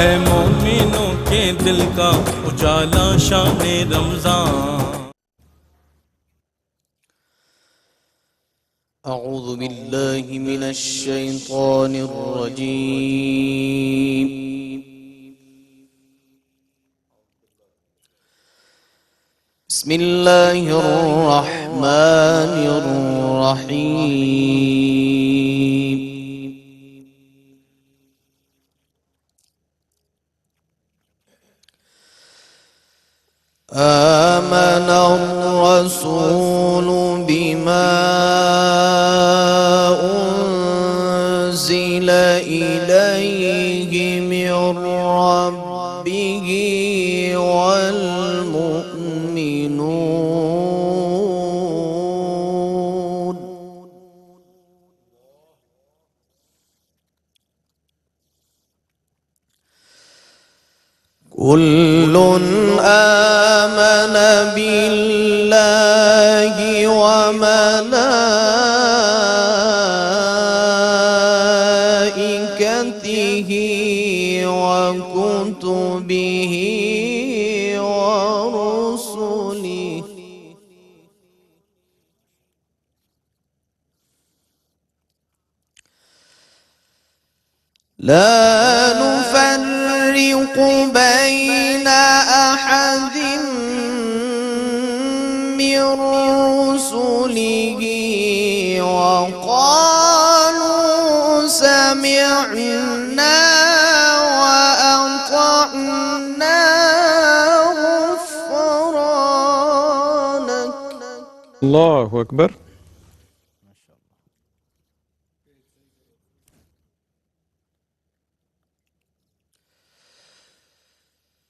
ہے مومنوں کے دل کا اجالا شان رمضان۔ اعوذ باللہ من الشیطان الرجیم۔ بسم اللہ الرحمن الرحیم۔ آمن الرسول بما أنزل إليه من ربه والمؤمنون كل آمن بالله وملائكته وكتبه ورسله لا نفرق بين أحد من رسله وقالوا سمعنا وأطعنا غفرانك۔ الله أكبر.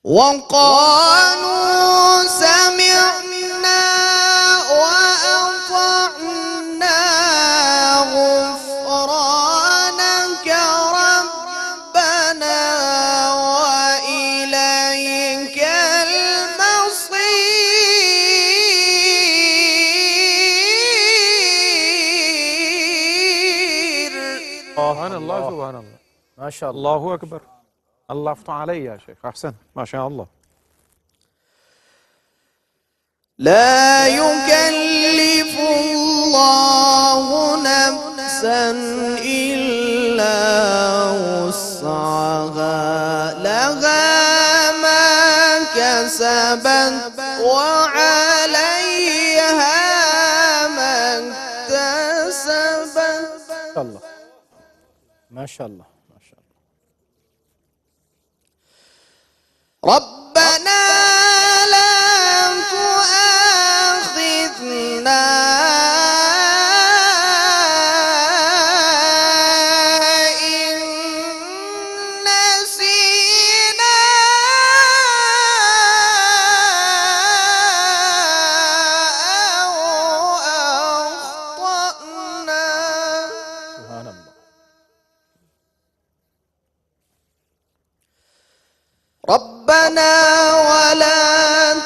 وقالوا سمعنا وأطعنا غفرانك ربنا وإليك المصير۔ سبحان الله سبحان الله، ما شاء الله. الله أكبر. الله يفتح علي يا شيخ، أحسن ما شاء الله. لا يكلف الله نفسا إلا وسعها لها ما كسبت وعليها ما اكتسبت۔ ما شاء الله ما شاء الله ما شاء الله. ربنا لا تؤاخذنا إن نسينا أو أخطأنا۔ سبحان الله. ربنا ولا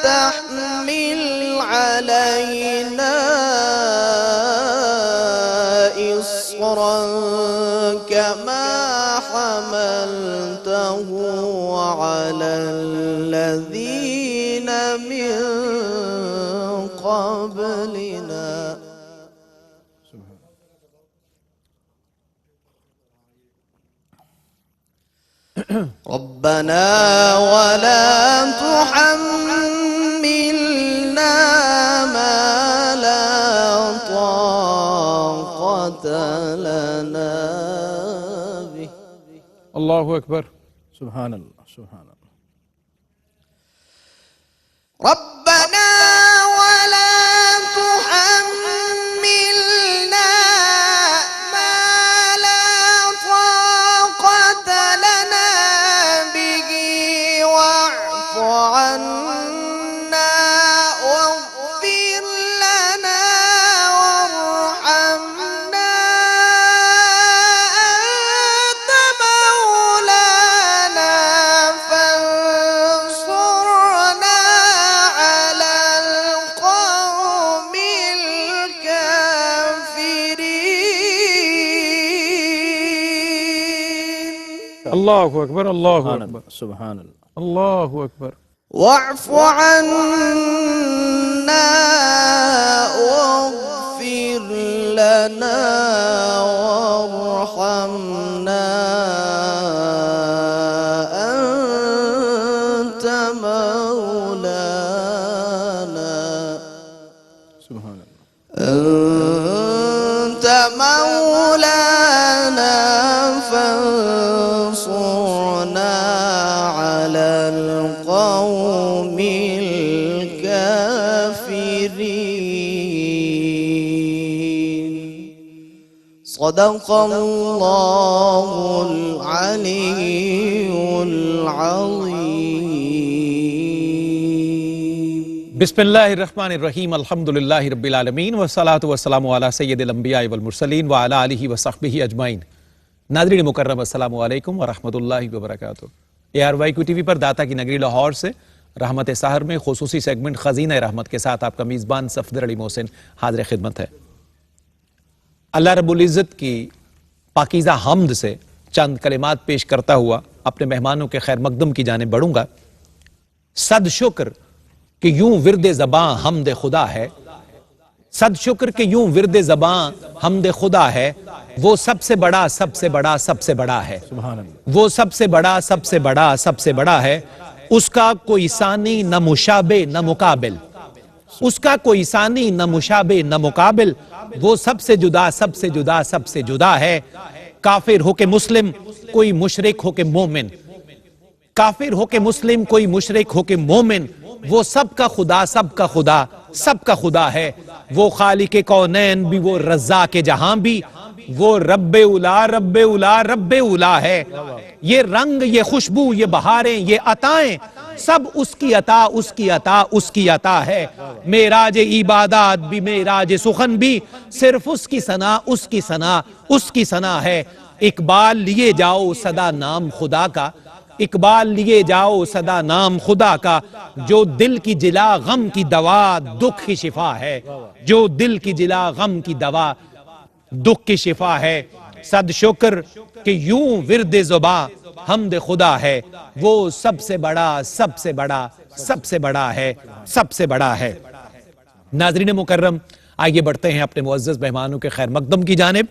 تحمل علينا إصرا كما حملته على الذين من قبلنا۔ ربنا ولا تحملنا ما لا طاقة لنا به۔ الله أكبر. سبحان الله سبحان الله. ربنا ولا تحملنا ما لا طاقة لنا به واعف عنا واغفر لنا وارحمنا أنت مولانا فانصرنا اللہ اکبر، اللہ سبحان اکبر، اللہ، سبحان اللہ. اللہ اکبر. واعف عنا واغفر لنا وارحمنا أنت مولانا سبحان اللہ. أنت مولانا فانصرنا على القوم الكافرين. صدق الله العلي العظيم. بسم اللہ الرحمن الرحیم. الحمدللہ رب العالمین والصلاة والسلام علی سید الانبیاء والمرسلین وعلی آلہ وصحبہ اجمعین. ناظرین مکرم، السلام علیکم ورحمۃ اللہ وبرکاتہ. ARYQ TV پر داتا کی نگری لاہور سے رحمت سحر میں خصوصی سیگمنٹ خزینہ رحمت کے ساتھ آپ کا میزبان صفدر علی محسن حاضر خدمت ہے. اللہ رب العزت کی پاکیزہ حمد سے چند کلمات پیش کرتا ہوا اپنے مہمانوں کے خیر مقدم کی جانب بڑھوں گا. صد شکر کہ یوں ورد زباں حمد خدا ہے، صد شکر کہ یوں ورد زباں حمد خدا ہے، وہ سب سے بڑا سب سے بڑا سب سے بڑا ہے، سبحان اللہ. وہ سب سے بڑا سب سے بڑا سب سے بڑا ہے. اس کا کوئی ثانی نہ مشابہ نہ مقابل، اس کا کوئی ثانی نہ مشابہ نہ مقابل، وہ سب سے جدا سب سے جدا سب سے جدا ہے. کافر ہو کے مسلم کوئی مشرک ہو کے مومن، کافر ہو کے مسلم کوئی مشرک ہو کے مومن، وہ سب کا خدا سب کا خدا سب کا خدا ہے. وہ خالق کونین بھی، وہ رزاق جہاں بھی، وہ رب اولا رب اولا رب اولا ہے. یہ رنگ، یہ خوشبو، یہ بہاریں، یہ عطائیں، سب اس کی عطا اس کی عطا اس کی عطا ہے. معراج عبادات بھی معراج سخن بھی، صرف اس کی ثنا اس کی ثنا اس کی ثنا ہے. اقبال لیے جاؤ صدا نام خدا کا، اقبال لیے جاؤ صدا نام خدا کا، جو دل کی جلا غم کی دوا دکھ کی شفا ہے، جو دل کی جلا غم کی دوا دکھ کی شفا ہے. صد شکر کہ یوں ورد زباں حمد خدا ہے، وہ سب سے بڑا سب سے بڑا سب سے بڑا ہے، سب سے بڑا ہے. ناظرین مکرم، آئیے بڑھتے ہیں اپنے معزز مہمانوں کے خیر مقدم کی جانب.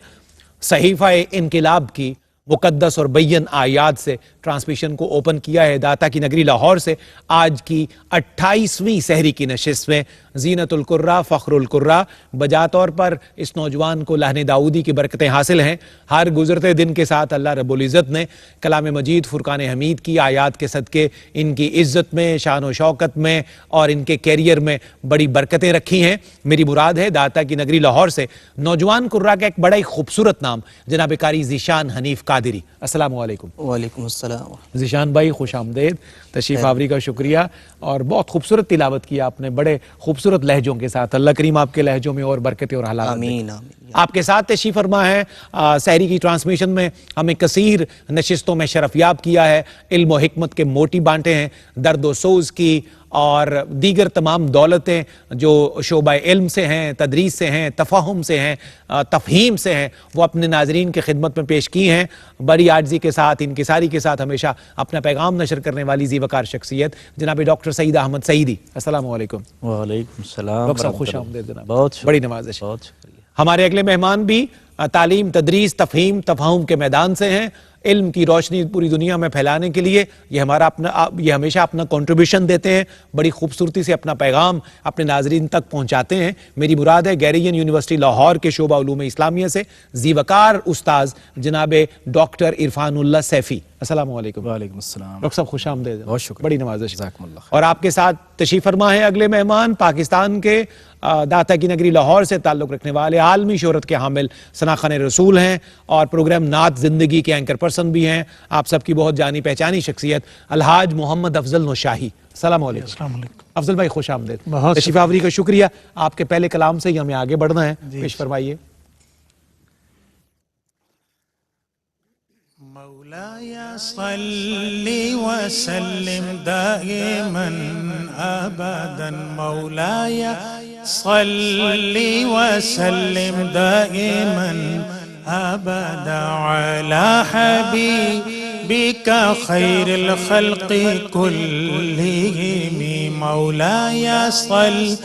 صحیفہ انقلاب کی مقدس اور بین آیات سے ٹرانسمیشن کو اوپن کیا ہے داتا کی نگری لاہور سے. آج کی 28ویں سحری کی نشست میں زینت القرہ فخر القرہ بجا طور پر اس نوجوان کو لہن داؤدی کی برکتیں حاصل ہیں. ہر گزرتے دن کے ساتھ اللہ رب العزت نے کلام مجید فرقان حمید کی آیات کے صدقے ان کی عزت میں، شان و شوکت میں اور ان کے کیریئر میں بڑی برکتیں رکھی ہیں. میری مراد ہے داتا کی نگری لاہور سے نوجوان قرہ کا ایک بڑا ہی خوبصورت نام جناب قاری ذیشان حنیف قادری. السلام علیکم. وعلیکم السلام. ذیشان بھائی خوش آمدید، تشریف آوری کا شکریہ. اور بہت خوبصورت تلاوت کیا آپ نے بڑے خوبصورت لہجوں کے ساتھ. اللہ کریم آپ کے لہجوں میں اور برکتیں اور حالات آمین. آپ کے ساتھ تشریف فرما ہے. سحری کی ٹرانسمیشن میں ہمیں کثیر نشستوں میں شرفیاب کیا ہے، علم و حکمت کے موٹی بانٹے ہیں، درد و سوز کی اور دیگر تمام دولتیں جو شعبہ علم سے ہیں، تدریس سے ہیں، تفہم سے ہیں، تفہیم سے ہیں، وہ اپنے ناظرین کی خدمت میں پیش کی ہیں. بڑی عاجزی کے ساتھ، انکساری کے ساتھ ہمیشہ اپنا پیغام نشر کرنے والی ذی وقار شخصیت جناب ڈاکٹر سعید احمد سعیدی. السلام علیکم. وعلیکم السلام. ڈاکٹر صاحب خوش آمدید جناب. بہت بڑی نوازش. بہت شکریہ. ہمارے اگلے مہمان بھی تعلیم، تدریس، تفہیم، تفہم کے میدان سے ہیں. علم کی روشنی پوری دنیا میں پھیلانے کے لیے یہ ہمیشہ اپنا کنٹریبیوشن دیتے ہیں، بڑی خوبصورتی سے اپنا پیغام اپنے ناظرین تک پہنچاتے ہیں. میری مراد ہے گیریین یونیورسٹی لاہور کے شعبہ علوم اسلامیہ سے ذی وقار استاذ جناب ڈاکٹر عرفان اللہ سیفی. السلام علیکم. وعلیکم السلام. ڈاکٹر صاحب خوش آمدید. بہت شکریہ. بڑی نوازش. جزاکم اللہ خیر. اور آپ کے ساتھ تشریف فرما ہے اگلے مہمان پاکستان کے داتا کی نگری لاہور سے تعلق رکھنے والے عالمی شہرت کے حامل ثناخوان رسول ہیں اور پروگرام نعت زندگی کے اینکر پرسن بھی ہیں. آپ سب کی بہت جانی پہچانی شخصیت الحاج محمد افضل نوشاہی. السلام علیکم. السلام علیکم. افضل بھائی خوش آمدید. بہت تشریف آوری کا شکریہ. آپ کے پہلے کلام سے ہی ہمیں آگے بڑھنا ہے. پیش فرمائیے. مولاي صل وسلم دائما أبدا مولاي صل وسلم دائما أبدا على حبيبك بك خير الخلق كلهم مولاي صل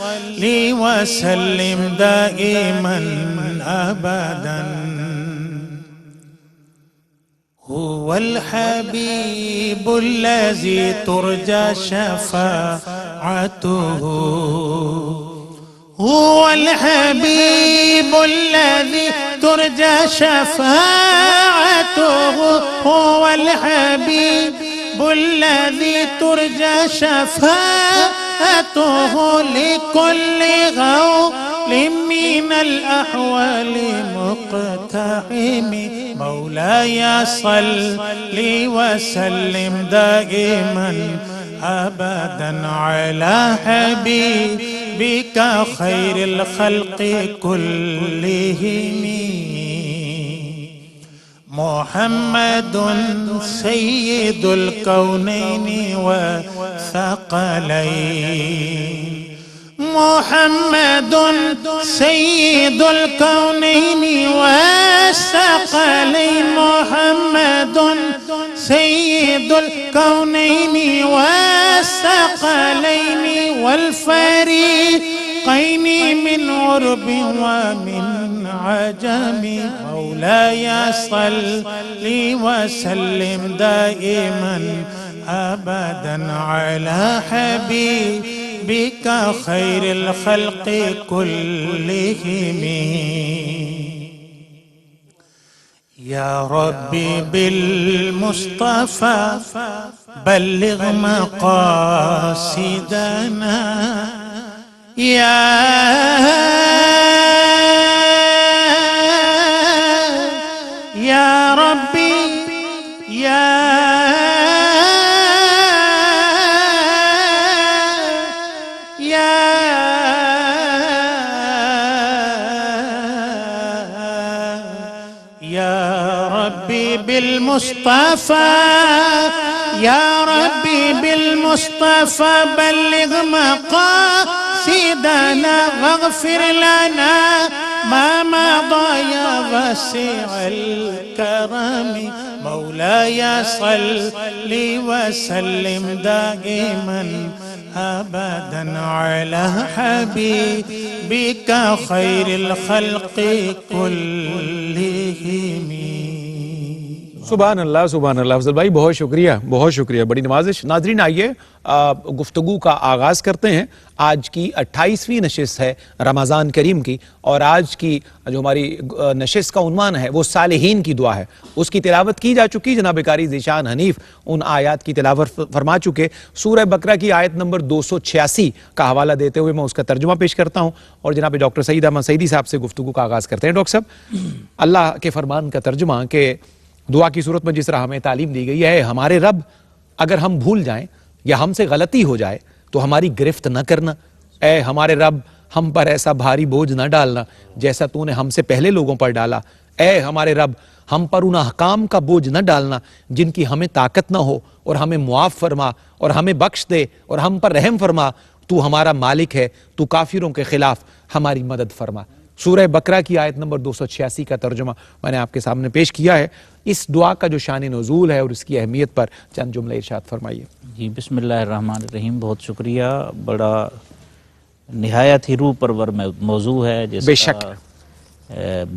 وسلم دائما أبدا هو الحبيب الذي ترجى شفاعته هو الحبيب الذي ترجى شفاعته هو الحبيب الذي ترجى شفاعته لكل غول من الأحوال مقتحم مولاي صل وسلم دائما أبدا على حبيبك خير الخلق كلهم محمد سيد الكونين والثقلين محمد سيد الكونين والثقلين محمد سيد الكونين والثقلين والفريقين من عرب ومن عجم مولاي صل وسلم دائما أبدا على حبيبك خير الخلق كلهم يا ربي بالمصطفى بلغ مقاصدنا يا ربي بالمصطفى يا ربي بالمصطفى بلغ مقاصدنا واغفر لنا ما مضى يا واسع الكرم مولاي صل وسلم دائما أبدا على حبيبك خير الخلق كلهم سبحان اللہ سبحان اللہ. افضل بھائی بہت شکریہ بڑی نوازش. ناظرین آئیے گفتگو کا آغاز کرتے ہیں. آج کی 28ویں نشست ہے رمضان کریم کی، اور آج کی جو ہماری نشست کا عنوان ہے وہ صالحین کی دعا ہے. اس کی تلاوت کی جا چکی. جناب قاری ذیشان حنیف ان آیات کی تلاوت فرما چکے. سورہ بقرہ کی آیت نمبر 286 کا حوالہ دیتے ہوئے میں اس کا ترجمہ پیش کرتا ہوں اور جناب ڈاکٹر سعید احمد سعیدی صاحب سے گفتگو کا آغاز کرتے ہیں. ڈاکٹر صاحب، اللہ کے فرمان کا ترجمہ کہ دعا کی صورت میں جس طرح ہمیں تعلیم دی گئی ہے، ہمارے رب اگر ہم بھول جائیں یا ہم سے غلطی ہو جائے تو ہماری گرفت نہ کرنا. اے ہمارے رب، ہم پر ایسا بھاری بوجھ نہ ڈالنا جیسا تو نے ہم سے پہلے لوگوں پر ڈالا. اے ہمارے رب، ہم پر ان احکام کا بوجھ نہ ڈالنا جن کی ہمیں طاقت نہ ہو، اور ہمیں معاف فرما اور ہمیں بخش دے اور ہم پر رحم فرما. تو ہمارا مالک ہے، تو کافروں کے خلاف ہماری مدد فرما. سورہ بقرہ کی آیت نمبر 286 کا ترجمہ میں نے آپ کے سامنے پیش کیا ہے. اس دعا کا جو شان نزول ہے اور اس کی اہمیت پر چند جملے ارشاد فرمائیے. جی بسم اللہ الرحمن الرحیم. بہت شکریہ. بڑا نہایت ہی روح پرور موضوع ہے جس بے کا شک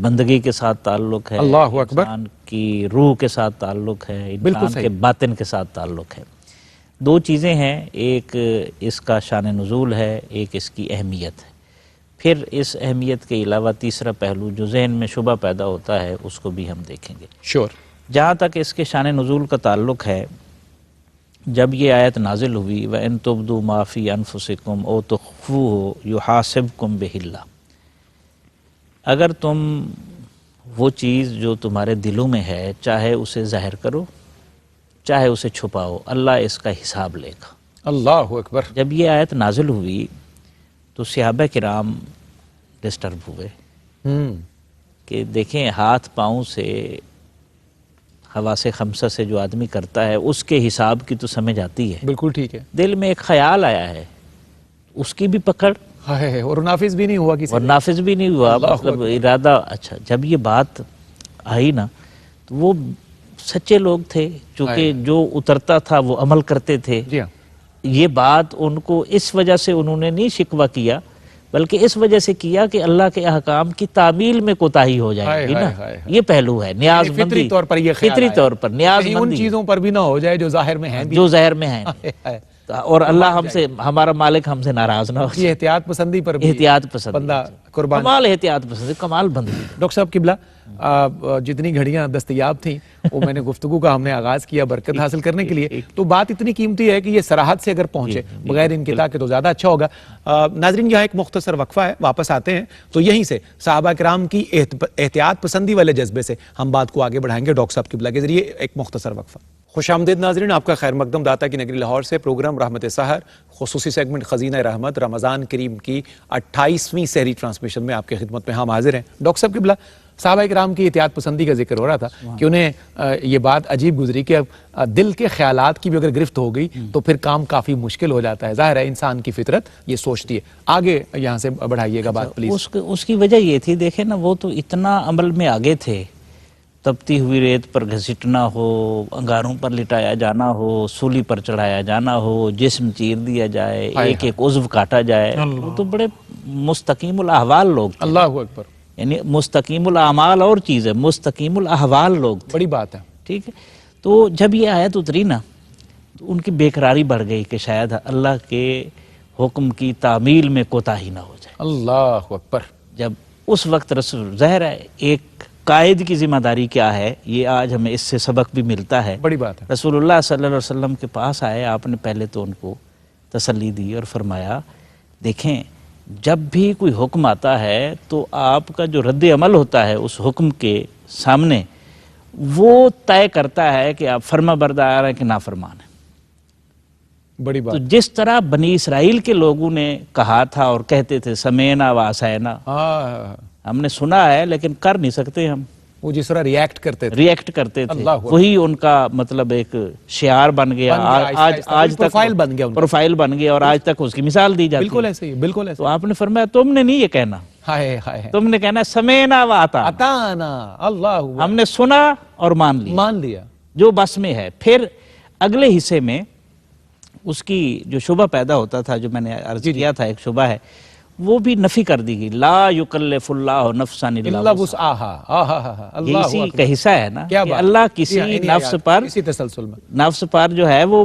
بندگی کے ساتھ تعلق ہے، اللہ اکبر، انسان کی روح کے ساتھ تعلق ہے، انسان کے باطن کے ساتھ تعلق ہے. دو چیزیں ہیں، ایک اس کا شان نزول ہے، ایک اس کی اہمیت ہے. پھر اس اہمیت کے علاوہ تیسرا پہلو جو ذہن میں شبہ پیدا ہوتا ہے اس کو بھی ہم دیکھیں گے. شور. جہاں تک اس کے شان نزول کا تعلق ہے، جب یہ آیت نازل ہوئی وَإِن تُبْدُوا مَا فِي أَنفُسِكُمْ أَوْ تُخْفُوهُ يُحَاسِبْكُمْ بِهِ اللَّهُ، اگر تم وہ چیز جو تمہارے دلوں میں ہے چاہے اسے ظاہر کرو چاہے اسے چھپاؤ، اللہ اس کا حساب لے گا. اللہ اکبر. جب یہ آیت نازل ہوئی تو صحابہ کرام ڈسٹرب ہوئے کہ دیکھیں ہاتھ پاؤں سے حواس خمسہ سے جو آدمی کرتا ہے اس کے حساب کی تو سمجھ آتی ہے، بالکل ٹھیک ہے. دل میں ایک خیال آیا ہے اس کی بھی پکڑ ہے اور نافذ بھی نہیں ہوا کسی اور نافذ بھی نہیں ہوا، مطلب ارادہ. اچھا جب یہ بات آئی نا تو وہ سچے لوگ تھے، چونکہ جو اترتا تھا وہ عمل کرتے تھے. جی ہاں. یہ بات ان کو اس وجہ سے انہوں نے نہیں شکوہ کیا، بلکہ اس وجہ سے کیا کہ اللہ کے احکام کی تعمیل میں کوتاہی ہو جائے گی نا. یہ پہلو ہے نیاز مندی، فطری طور پر یہ خیال فطری طور پر نیاز کہیں ان مندی چیزوں پر بھی نہ ہو جائے جو ظاہر میں ہیں بھی. جو ظاہر میں ہیں، اور اللہ ہم سے، ہمارا مالک ہم سے ناراض نہ ہو. یہ احتیاط پسندی پر بھی احتیاط پسند، بندہ قربان. کمال احتیاط پسند، کمال بندی. ڈاکٹر صاحب قبلہ، جتنی گھڑیاں دستیاب تھیں وہ میں نے گفتگو کا ہم نے آغاز کیا برکت حاصل کرنے کے لیے، تو بات اتنی قیمتی ہے کہ یہ سراحت سے اگر پہنچے بغیر انقطاع کے تو زیادہ اچھا ہوگا. ناظرین یہاں ایک مختصر وقفہ ہے، واپس آتے ہیں تو یہیں سے صحابہ کرام کی احتیاط پسندی والے جذبے سے ہم بات کو آگے بڑھائیں گے ڈاکٹر صاحب قبلہ کے ذریعے. ایک مختصر وقفہ. خوش آمدید ناظرین، آپ کا خیر مقدم داتا کی نگری لاہور سے پروگرام رحمت سحر خصوصی سیگمنٹ خزینہ رحمت رمضان کریم کی 28ویں سحری ٹرانسمیشن میں آپ کی خدمت میں ہم حاضر ہیں. ڈاکٹر صاحب قبلہ، صحابہ کرام کی احتیاط پسندی کا ذکر ہو رہا تھا کہ انہیں یہ بات عجیب گزری کہ دل کے خیالات کی بھی اگر گرفت ہو گئی تو پھر کام کافی مشکل ہو جاتا ہے. ظاہر ہے انسان کی فطرت یہ سوچتی ہے. آگے یہاں سے بڑھائیے گا بات پلیز. اس کی وجہ یہ تھی، دیکھیں نا، وہ تو اتنا عمل میں آگے تھے. تپتی ہوئی ریت پر گھسیٹنا ہو، انگاروں پر لٹایا جانا ہو، سولی پر چڑھایا جانا ہو، جسم چیر دیا جائے، ایک ایک عضو کاٹا جائے. وہ تو بڑے مستقیم الاحوال لوگ تھے. اللہ اکبر. یعنی مستقیم الاعمال اور چیز ہے، مستقیم الاحوال لوگ تھے. بڑی بات ہے. ٹھیک ہے. تو جب یہ آیت اتری نا تو ان کی بیقراری بڑھ گئی کہ شاید اللہ کے حکم کی تعمیل میں کوتاہی نہ ہو جائے. اللہ اکبر. جب اس وقت رسول، ظاہر ہے ایک قائد کی ذمہ داری کیا ہے، یہ آج ہمیں اس سے سبق بھی ملتا ہے. بڑی بات ہے. رسول اللہ صلی اللہ علیہ وسلم کے پاس آئے، آپ نے پہلے تو ان کو تسلی دی اور فرمایا دیکھیں جب بھی کوئی حکم آتا ہے تو آپ کا جو رد عمل ہوتا ہے اس حکم کے سامنے وہ طے کرتا ہے کہ آپ فرما بردار ہیں کہ نافرمان ہیں. بڑی تو بات. جس طرح بنی اسرائیل کے لوگوں نے کہا تھا اور کہتے تھے سمینا و عصینا، ہم نے سنا ہے لیکن کر نہیں سکتے، ہم وہ جس طرح ریاکٹ کرتے تھے، ریئیکٹ کرتے تھے، اللہ اکبر. وہی ان کا مطلب ایک شعار بن گیا. آج تک پروفائل بن گیا ان کا. پروفائل بن گیا اور آج تک اس کی مثال دی جاتی ہے. بالکل ایسے ہی، بالکل ایسے. تو آپ نے فرمایا تم نے نہیں یہ کہنا، ہائے ہائے. تم نے کہنا سمینا و اطعنا، اتانا. اللہ ہم نے سنا اور مان لیا، مان لیا. جو بس میں ہے. پھر اگلے حصے میں اس کی جو شبہ پیدا ہوتا تھا، جو میں نے عرض کیا تھا ایک شبہ ہے، وہ بھی نفی کر دی گئی. لا یکلف اللہ نفسا الا وسعہا. یہ اسی کا حصہ ہے نا کہ اللہ کسی نفس پر، اسی تسلسل میں نفس پر جو ہے وہ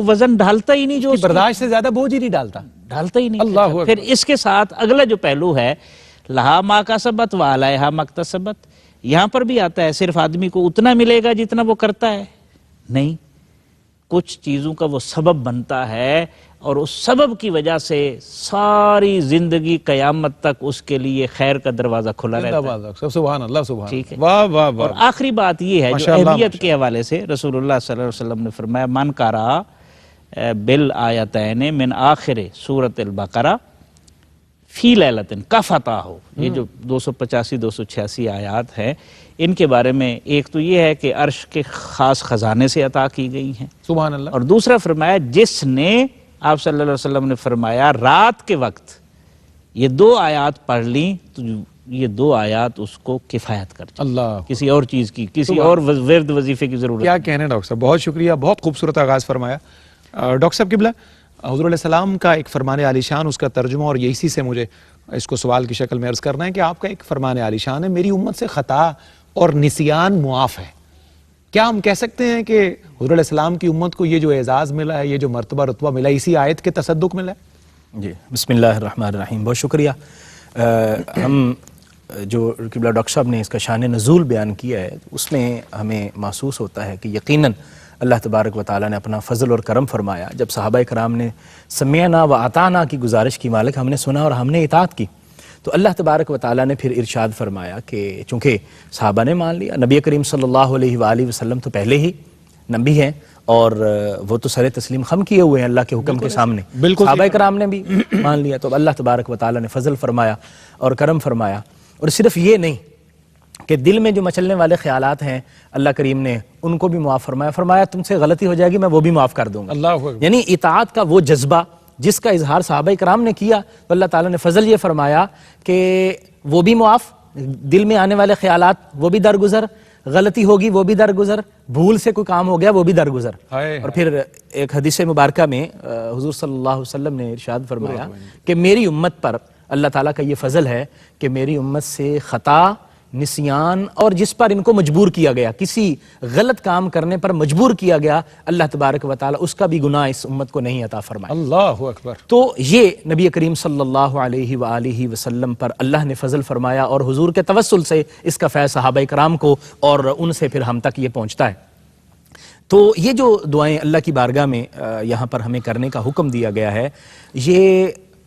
وزن ڈالتا ہی نہیں، جو اس برداشت سے زیادہ بوجھ ہی نہیں ڈالتا ہی نہیں. اللہ اکبر. پھر اس کے ساتھ اگلا جو پہلو ہے لہا ما کسبت وعلیہا ما اکتسبت، یہاں پر بھی آتا ہے صرف آدمی کو اتنا ملے گا جتنا وہ کرتا ہے. نہیں، کچھ چیزوں کا وہ سبب بنتا ہے اور اس سبب کی وجہ سے ساری زندگی قیامت تک اس کے لیے خیر کا دروازہ کھلا رہتا ہے. سبحان اللہ. سبحان. ٹھیک ہے. واہ واہ واہ. اور آخری بات یہ ہے جو اہمیت کے حوالے سے رسول اللہ صلی اللہ علیہ وسلم نے فرمایا من قرأ بالآیتین من آخر سورۃ البقرہ فی لیلۃ کفتاہ. یہ جو 285 286 آیات ہیں ان کے بارے میں ایک تو یہ ہے کہ عرش کے خاص خزانے سے عطا کی گئی ہیں. سبحان اللہ. اور دوسرا فرمایا جس نے، آپ صلی اللہ علیہ وسلم نے فرمایا رات کے وقت یہ 2 آیات پڑھ لیں تو یہ 2 آیات اس کو کفایت کر جائے. اللہ. کسی اور چیز کی، کسی اور ورد وظیفے کی ضرورت. کیا کہنے ڈاکٹر صاحب، بہت شکریہ، بہت خوبصورت آغاز فرمایا. ڈاکٹر صاحب قبلہ، حضور علیہ السلام کا ایک فرمان عالی شان، اس کا ترجمہ، اور اسی سے مجھے اس کو سوال کی شکل میں عرض کرنا ہے کہ آپ کا ایک فرمان عالی شان ہے میری امت سے خطا اور نسیان معاف ہے. کیا ہم کہہ سکتے ہیں کہ حضور علیہ السلام کی امت کو یہ جو اعزاز ملا ہے، یہ جو مرتبہ رتبہ ملا ہے، اسی آیت کے تصدق ملا ہے؟ جی بسم اللہ الرحمن الرحیم. بہت شکریہ. ہم جو قبلہ ڈاکٹر صاحب نے اس کا شان نزول بیان کیا ہے اس میں ہمیں محسوس ہوتا ہے کہ یقیناً اللہ تبارک و تعالیٰ نے اپنا فضل اور کرم فرمایا. جب صحابہ کرام نے سمعنا و اطعنا کی گزارش کی، مالک ہم نے سنا اور ہم نے اطاعت کی، تو اللہ تبارک و تعالیٰ نے پھر ارشاد فرمایا کہ چونکہ صحابہ نے مان لیا، نبی کریم صلی اللہ علیہ وآلہ وسلم تو پہلے ہی نبی ہیں اور وہ تو سر تسلیم خم کیے ہوئے ہیں اللہ کے حکم کے سامنے، صحابہ کرام نے بھی مان لیا. تو اللہ تبارک و تعالیٰ نے فضل فرمایا اور کرم فرمایا. اور صرف یہ نہیں کہ دل میں جو مچلنے والے خیالات ہیں اللہ کریم نے ان کو بھی معاف فرمایا. فرمایا تم سے غلطی ہو جائے گی میں وہ بھی معاف کر دوں گا. اللہ. یعنی اطاعت کا وہ جذبہ جس کا اظہار صحابہ کرام نے کیا تو اللہ تعالیٰ نے فضل یہ فرمایا کہ وہ بھی معاف، دل میں آنے والے خیالات وہ بھی درگزر، غلطی ہوگی وہ بھی درگزر، بھول سے کوئی کام ہو گیا وہ بھی درگزر. اور پھر ایک حدیث مبارکہ میں حضور صلی اللہ علیہ وسلم نے ارشاد فرمایا کہ میری امت پر اللہ تعالیٰ کا یہ فضل ہے کہ میری امت سے خطا، نسیان اور جس پر ان کو مجبور کیا گیا، کسی غلط کام کرنے پر مجبور کیا گیا، اللہ تبارک و تعالیٰ اس کا بھی گناہ اس امت کو نہیں عطا فرمائے. اللہ اکبر. تو یہ نبی کریم صلی اللہ علیہ وآلہ وسلم پر اللہ نے فضل فرمایا اور حضور کے توسل سے اس کا فیض صحابہ کرام کو اور ان سے پھر ہم تک یہ پہنچتا ہے. تو یہ جو دعائیں اللہ کی بارگاہ میں یہاں پر ہمیں کرنے کا حکم دیا گیا ہے،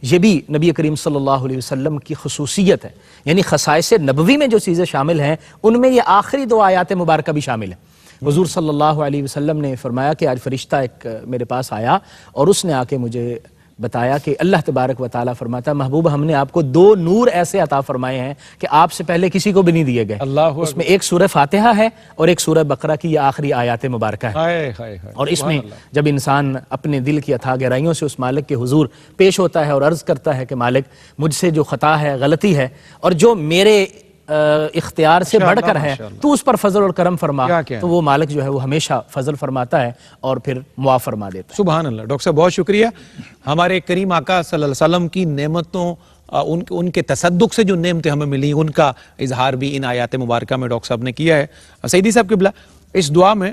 یہ بھی نبی کریم صلی اللہ علیہ وسلم کی خصوصیت ہے. یعنی خصائص نبوی میں جو چیزیں شامل ہیں ان میں یہ آخری دو آیات مبارکہ بھی شامل ہیں. حضور صلی اللہ علیہ وسلم نے فرمایا کہ آج فرشتہ ایک میرے پاس آیا اور اس نے آ کے مجھے بتایا کہ اللہ تبارک و تعالیٰ فرماتا ہے محبوب ہم نے آپ کو 2 نور ایسے عطا فرمائے ہیں کہ آپ سے پہلے کسی کو بھی نہیں دیے گئے. اس میں ایک سورہ فاتحہ ہے اور ایک سورہ بقرہ کی یہ آخری آیات مبارکہ ہے. اور اس میں جب انسان اپنے دل کی اتھاہ گہرائیوں سے اس مالک کے حضور پیش ہوتا ہے اور عرض کرتا ہے کہ مالک مجھ سے جو خطا ہے، غلطی ہے اور جو میرے اختیار سے بڑھ کر ہے تو اس پر فضل اور کرم فرما، تو وہ مالک جو ہے وہ ہمیشہ فضل فرماتا ہے اور پھر معاف فرما دیتا ہے. سبحان اللہ. ڈاکٹر صاحب بہت شکریہ. ہمارے کریم آقا صلی اللہ علیہ وسلم کی نعمتوں، ان کے تصدق سے جو نعمتیں ہمیں ملی ان کا اظہار بھی ان آیات مبارکہ میں ڈاکٹر صاحب نے کیا ہے. سیدی صاحب قبلہ، اس دعا میں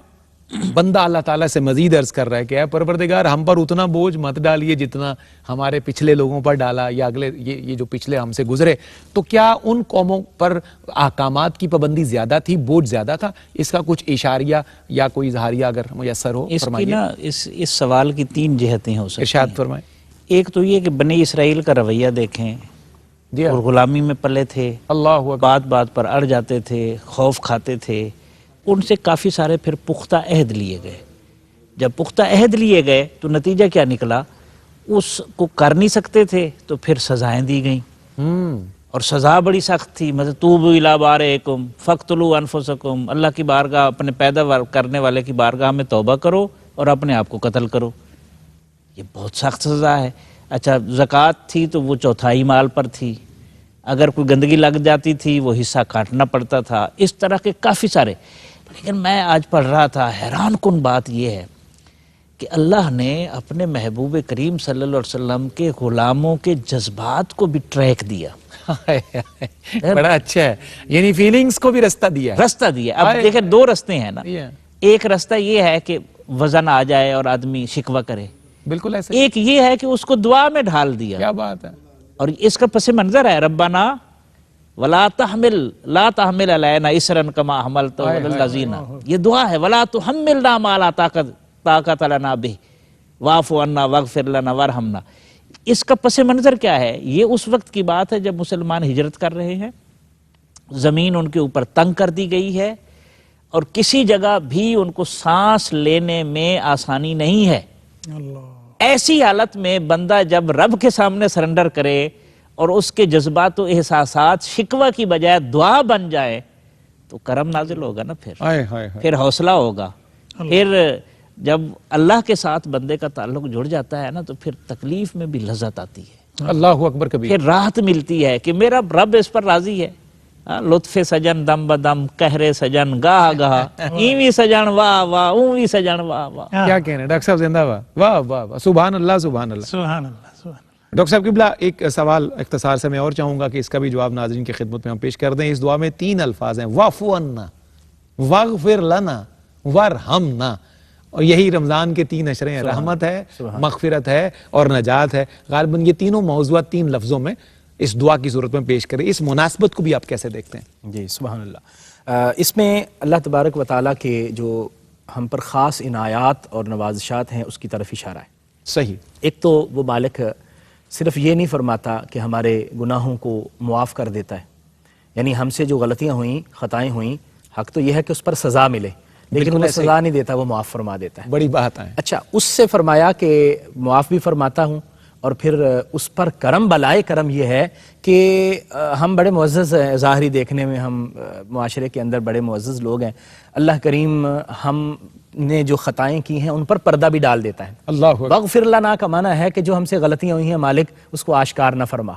بندہ اللہ تعالیٰ سے مزید عرض کر رہا ہے کہ اے پروردگار ہم پر اتنا بوجھ مت ڈالیے جتنا ہمارے پچھلے لوگوں پر ڈالا یا اگلے یہ جو پچھلے ہم سے گزرے. تو کیا ان قوموں پر احکامات کی پابندی زیادہ تھی، بوجھ زیادہ تھا؟ اس کا کچھ اشاریہ یا کوئی اظہاریہ اگر میسر ہو فرمائیے. اس سوال کی 3 جہتیں ہو سکتی ہیں. ارشاد فرمائیں. ایک تو یہ کہ بنی اسرائیل کا رویہ دیکھیں، اور غلامی میں پلے تھے، اللہ بات بات پر اڑ جاتے تھے، خوف کھاتے تھے. ان سے کافی سارے پھر پختہ عہد لیے گئے. جب پختہ عہد لیے گئے تو نتیجہ کیا نکلا؟ اس کو کر نہیں سکتے تھے تو پھر سزائیں دی گئیں، اور سزا بڑی سخت تھی. مثلا توبوا الی بارئکم فاقتلوا انفسکم، اللہ کی بارگاہ، اپنے پیدا کرنے والے کی بارگاہ میں توبہ کرو اور اپنے آپ کو قتل کرو. یہ بہت سخت سزا ہے. اچھا زکوٰۃ تھی تو وہ 1/4 مال پر تھی، اگر کوئی گندگی لگ جاتی تھی وہ حصہ کاٹنا پڑتا تھا. اس طرح کے کافی سارے. لیکن میں آج پڑھ رہا تھا، حیران کن بات یہ ہے کہ اللہ نے اپنے محبوب کریم صلی اللہ علیہ وسلم کے غلاموں کے جذبات کو بھی ٹریک دیا. بڑا اچھا ہے، یعنی فیلنگز کو بھی رستہ دیا. اب دیکھیں 2 رستے ہیں نا. ایک رستہ یہ ہے کہ وزن آ جائے اور آدمی شکوہ کرے، بالکل ایسے. ایک یہ ہے کہ اس کو دعا میں ڈھال دیا. کیا بات ہے. اور اس کا پس منظر ہے ربنا ولا تحمل علینا اسرا کما حملت علی الذین. یہ دعا ہے ولا تحملنا ما لا طاقت لنا به واعف عنا واغفر لنا وارحمنا. اس کا پس منظر کیا ہے؟ یہ اس وقت کی بات ہے جب مسلمان ہجرت کر رہے ہیں، زمین ان کے اوپر تنگ کر دی گئی ہے اور کسی جگہ بھی ان کو سانس لینے میں آسانی نہیں ہے. ایسی حالت میں بندہ جب رب کے سامنے سرنڈر کرے اور اس کے جذبات و احساسات شکوہ کی بجائے دعا بن جائے تو کرم نازل ہوگا نا. پھر حوصلہ ہوگا. پھر جب اللہ کے ساتھ بندے کا تعلق جڑ جاتا ہے نا تو پھر تکلیف میں بھی لذت آتی ہے. اللہ اکبر کبیر. پھر راحت ملتی ہے کہ میرا رب اس پر راضی ہے. لطف سجن دم بدم، قہر سجن گاہ گاہ، ایویں سجن واہ واہ، اوویں سجن واہ واہ. کیا کہنا ڈاکٹر صاحب، زندہ واہ واہ واہ، سبحان اللہ سبحان اللہ سبحان اللہ. ڈاکٹر صاحب قبلہ ایک سوال اختصار سے میں اور چاہوں گا کہ اس کا بھی جواب ناظرین کی خدمت میں ہم پیش کر دیں. اس دعا میں 3 الفاظ ہیں، واعف عنا، واغفر لنا، وارحمنا. اور یہی رمضان کے 3 اشرے ہیں، رحمت ہے، مغفرت ہے اور نجات ہے. غالباً یہ تینوں موضوعات 3 لفظوں میں اس دعا کی صورت میں پیش کریں. اس مناسبت کو بھی آپ کیسے دیکھتے ہیں؟ جی سبحان اللہ. اس میں اللہ تبارک و تعالیٰ کے جو ہم پر خاص عنایات اور نوازشات ہیں اس کی طرف اشارہ ہے. صحیح. ایک تو وہ مالک صرف یہ نہیں فرماتا کہ ہمارے گناہوں کو معاف کر دیتا ہے، یعنی ہم سے جو غلطیاں ہوئیں، خطائیں ہوئیں، حق تو یہ ہے کہ اس پر سزا ملے، لیکن وہ سزا نہیں دیتا، وہ معاف فرما دیتا ہے. بڑی بات ہے. اچھا، اس سے فرمایا کہ معاف بھی فرماتا ہوں اور پھر اس پر کرم بلائے کرم یہ ہے کہ ہم بڑے معزز ہیں، ظاہری دیکھنے میں ہم معاشرے کے اندر بڑے معزز لوگ ہیں. اللہ کریم ہم نے جو خطائیں کی ہیں ان پر پردہ بھی ڈال دیتا ہے. اللہ واغفر لنا کا معنی ہے کہ جو ہم سے غلطیاں ہوئی ہیں مالک اس کو آشکار نہ فرما.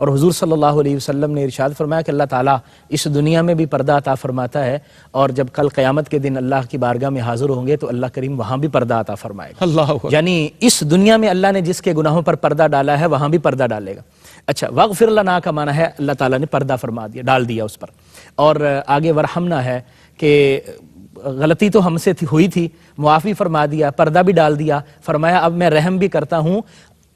اور حضور صلی اللہ علیہ وسلم نے ارشاد فرمایا کہ اللہ تعالیٰ اس دنیا میں بھی پردہ عطا فرماتا ہے، اور جب کل قیامت کے دن اللہ کی بارگاہ میں حاضر ہوں گے تو اللہ کریم وہاں بھی پردہ عطا فرمائے گا۔ اللہ اکبر۔ یعنی اس دنیا میں اللہ نے جس کے گناہوں پر پردہ ڈالا ہے وہاں بھی پردہ ڈالے گا۔ اچھا، واغفر لنا کا معنی ہے اللہ تعالیٰ نے پردہ فرما دیا، ڈال دیا اس پر، اور آگے ورحمنا ہے کہ غلطی تو ہم سے ہوئی تھی، معافی فرما دیا، پردہ بھی ڈال دیا، فرمایا اب میں رحم بھی کرتا ہوں۔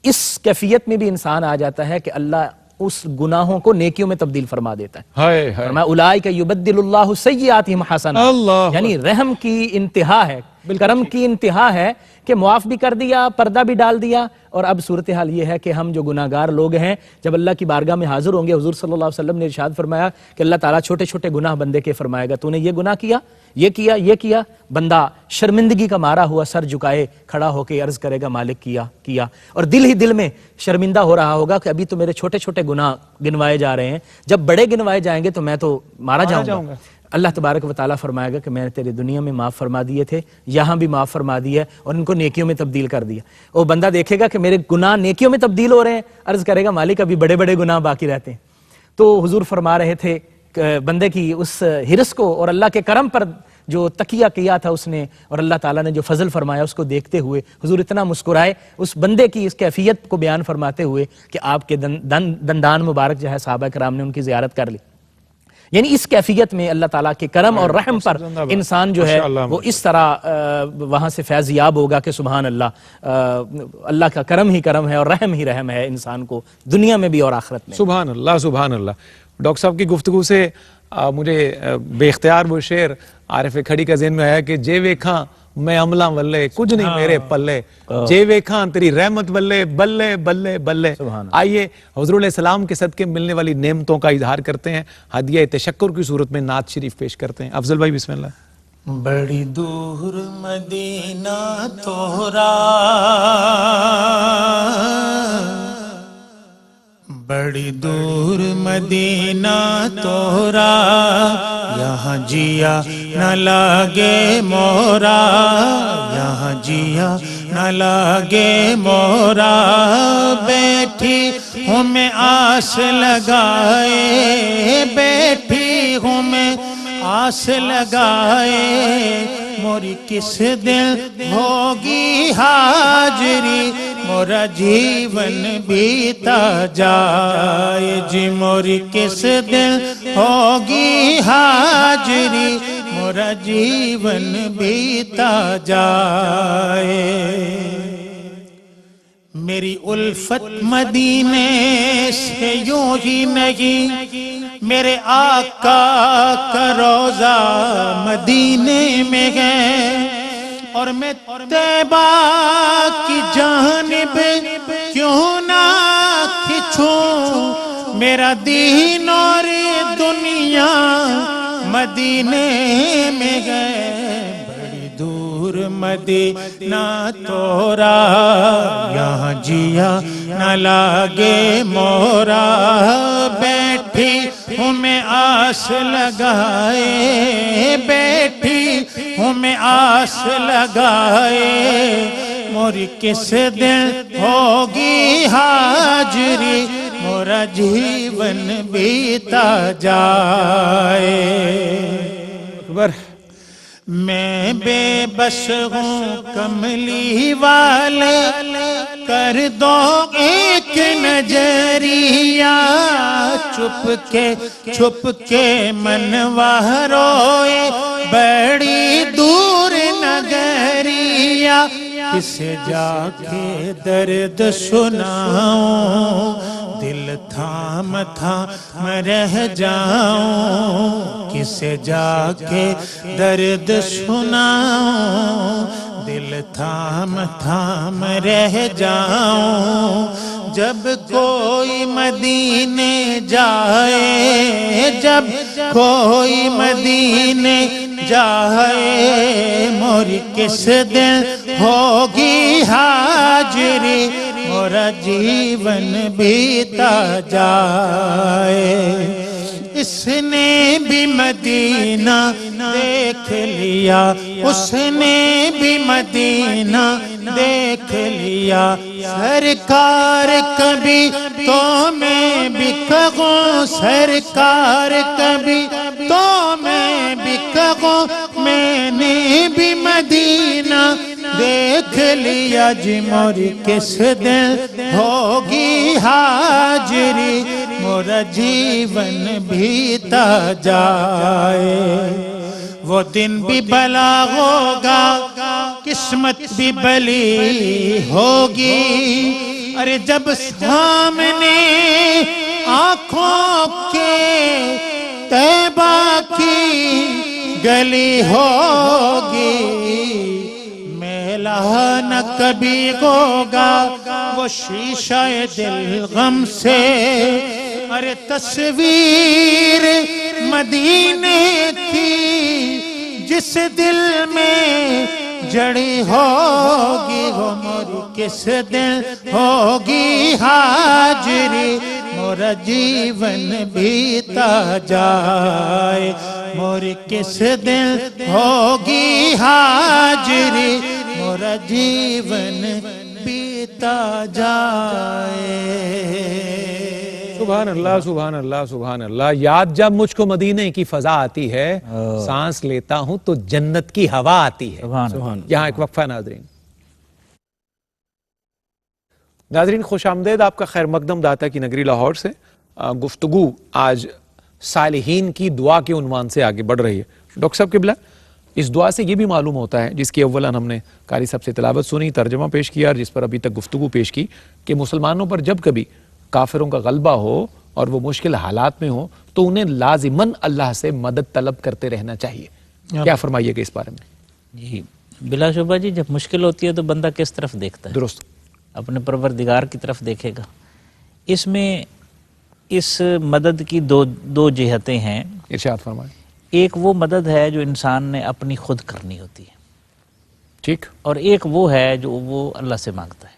اس کیفیت میں بھی انسان آ جاتا ہے کہ اللہ اس گناہوں کو نیکیوں میں تبدیل فرما دیتا ہے۔ ہائے ہائے، فرمایا اولئک یبدل اللہ سیئاتہم حسنات، اللہ یعنی رحم کی انتہا ہے، کرم کی انتہا ہے کہ معاف بھی کر دیا، پردہ بھی ڈال دیا۔ اور اب صورتحال یہ ہے کہ ہم جو گناہگار لوگ ہیں جب اللہ کی بارگاہ میں حاضر ہوں گے، حضور صلی اللہ علیہ وسلم نے ارشاد فرمایا کہ اللہ تعالیٰ چھوٹے چھوٹے گناہ بندے کے فرمائے گا، تو نے یہ گناہ کیا، یہ کیا، یہ کیا، بندہ شرمندگی کا مارا ہوا سر جھکائے کھڑا ہو کے عرض کرے گا مالک کیا، اور دل ہی دل میں شرمندہ ہو رہا ہوگا کہ ابھی تو میرے چھوٹے چھوٹے گناہ گنوائے جا رہے ہیں، جب بڑے گنوائے جائیں گے تو میں تو مارا جاؤں گا۔ اللہ تبارک و تعالیٰ فرمائے گا کہ میں نے تیرے دنیا میں معاف فرما دیے تھے، یہاں بھی معاف فرما دیا اور ان کو نیکیوں میں تبدیل کر دیا۔ وہ بندہ دیکھے گا کہ میرے گناہ نیکیوں میں تبدیل ہو رہے ہیں، عرض کرے گا مالک ابھی بڑے بڑے گناہ باقی رہتے ہیں۔ تو حضور فرما رہے تھے کہ بندے کی اس حرص کو اور اللہ کے کرم پر جو تقیہ کیا تھا اس نے، اور اللہ تعالیٰ نے جو فضل فرمایا اس کو دیکھتے ہوئے حضور اتنا مسکرائے اس بندے کی اس کیفیت کو بیان فرماتے ہوئے کہ آپ کے دندان مبارک جو ہے صحابہ کرام نے ان کی زیارت کر لی۔ یعنی اس کیفیت میں اللہ تعالیٰ کے کرم اور رحم پر انسان جو ہے وہ اس طرح وہاں سے فیض یاب ہوگا کہ سبحان اللہ، اللہ کا کرم ہی کرم ہے اور رحم ہی رحم ہے انسان کو دنیا میں بھی اور آخرت میں۔ سبحان اللہ، سبحان اللہ۔ ڈاکٹر صاحب کی گفتگو سے مجھے بے اختیار وہ شعر عارف کھڑی کا ذہن میں آیا کہ جے ویکھاں میں عملاں ولے کچھ نہیں میرے پلے، جے ویکھاں تیری رحمت ولے بلے بلے بلے۔ آئیے حضور علیہ السلام کے صدقے ملنے والی نعمتوں کا اظہار کرتے ہیں، ہدیہ تشکر کی صورت میں نعت شریف پیش کرتے ہیں۔ افضل بھائی بسم اللہ۔ بڑی دور مدینہ تورا، بڑی دور مدینہ تورا، یہاں جیا نہ لگے مورا، یہاں جیا نہ لگے مورا، بیٹھی ہوں میں آس لگائے، بیٹھی ہوں میں آس لگائے، موری کس دن ہوگی حاضری، مورا جیون بیتا جائے جی، موری کس دن ہوگی حاضری، مورا جیون بیتا جائے۔ میری الفت مدینے سے یوں ہی نہیں، میرے آقا کا روضہ مدینے میں ہے، اور میں طیبہ کی جانب کیوں نہ کھچوں، میرا دین اور دنیا مدینے میں ہے۔ بڑی دور مدینہ تورا، یہاں جیا نہ لگے مورا، بیٹھی ہوں میں آس لگائے، بیٹھی ہوں میں آس لگائے، موری کس دن ہوگی حاضری، مورا جیون بیتا جائے۔ میں بے بس ہوں کملی والے، کر دو ایک نظریہ، چھپ کے منوا روئے بڑی دور نگریہ، کسے جا کے درد سناؤں، دل تھام تھام رہ جاؤں، کسے جا کے درد سناؤں، دل تھام تھام رہ جاؤں۔ جب کوئی مدینے جائے، جب کوئی مدینے جائے، موری کس دن ہوگی حاضری، مورا جیون بیتا جائے۔ اس نے بھی مدینہ دیکھ لیا، اس نے بھی مدینہ دیکھ لیا، سرکار کبھی تو میں بھی کہوں، سرکار کبھی تو میں بھی کہوں، میں نے بھی مدینہ دیکھ لیا جی، موری کس دن ہوگی حاضری، مورا جیون بیتا جائے، وہ دن بھی بلا ہوگا، قسمت بھی بلی ہوگی، ارے جب سامنے آنکھوں کے طیبہ کی گلی ہوگی، میلہ نہ کبھی ہوگا وہ شیشہ دل غم سے، ارے تصویر مدینے کی جس دل میں جڑی ہوگی، وہ موری کس دن ہوگی حاضری، مورا جیون بیتا جائے، موری کس دن ہوگی حاضری، مورا جیون بیتا جائے۔ سبحان اللہ سبحان اللہ سبحان اللہ۔ یاد جب مجھ کو مدینے کی فضا آتی ہے، سانس لیتا ہوں تو جنت کی ہوا آتی ہے۔ یہاں ایک وقفہ ناظرین۔ ناظرین خوش آمدید، آپ کا خیر مقدم داتا کی نگری لاہور سے گفتگو آج صالحین کی دعا کے عنوان سے آگے بڑھ رہی ہے۔ ڈاکٹر صاحب قبلہ، اس دعا سے یہ بھی معلوم ہوتا ہے، جس کی اولاً ہم نے قاری صاحب سے تلاوت سنی، ترجمہ پیش کیا، اور جس پر ابھی تک گفتگو پیش کی، کہ مسلمانوں پر جب کبھی کافروں کا غلبہ ہو اور وہ مشکل حالات میں ہو تو انہیں لازماً اللہ سے مدد طلب کرتے رہنا چاہیے۔ کیا فرمائیے گا اس بارے میں؟ جی بلا شبہ جی، جب مشکل ہوتی ہے تو بندہ کس طرف دیکھتا ہے؟ درست، اپنے پروردگار کی طرف دیکھے گا۔ اس میں اس مدد کی دو جہتیں ہیں۔ ارشاد فرمائیں۔ ایک وہ مدد ہے جو انسان نے اپنی خود کرنی ہوتی ہے، ٹھیک، اور ایک وہ ہے جو وہ اللہ سے مانگتا ہے۔